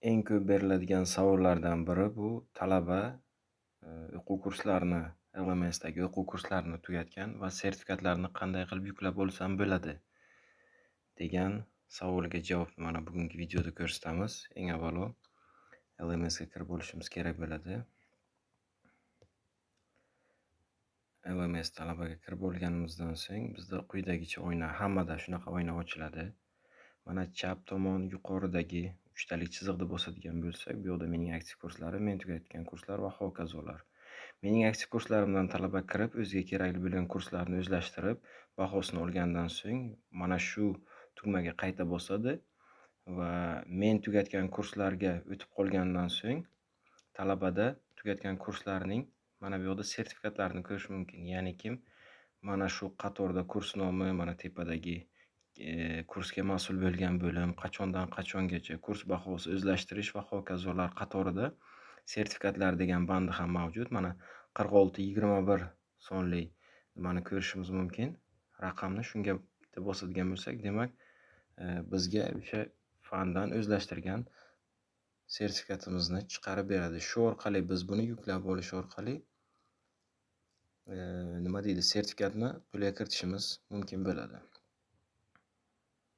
Eng ko'p beriladigan savollardan biri bu talaba o'quv kurslarini, LMSdagi o'quv kurslarini tugatgan va sertifikatlarni qanday qilib yuklab olsam bo'ladi degan savolga javobni mana bugungi videoda ko'rsatamiz. Eng avvalo LMSga kirib olishimiz kerak bo'ladi. LMS talabaga kirib olganimizdan so'ng bizda quyidagicha oyna, hammada shunaqa oyna ochiladi. Mana chap tomon yuqoridagi uchtalik chiziqda bosadigan bo'lsak, bu yoqda mening aktiv kurslarim, men tugatgan kurslar va hokazolar. Mening aktiv kurslarimdan talaba kirib, o'ziga kerakli bo'lgan kurslarni o'zlashtirib, bahosini olgandan so'ng mana shu tugmaga qayta bosadi va men tugatgan kurslarga o'tib qolgandan so'ng talabada tugatgan kurslarning mana bu yoqda sertifikatlarini ko'rish mumkin. Ya'ni kim mana shu qatorda kurs nomi, mana tepadagi kursga mas'ul bo'lgan bo'lim, qachondan qachongacha kurs bahosi, o'zlashtirish va hokazolar qatorida sertifikatlar degan bandi ham mavjud. Mana 4621 sonli nimani ko'rishimiz mumkin. Raqamni shunga bosadigan bo'lsak, demak, bizga o'sha fandan o'zlashtirgan sertifikatimizni chiqarib beradi. Shu orqali biz buni yuklab olish orqali sertifikatni qo'lga kiritishimiz mumkin bo'ladi.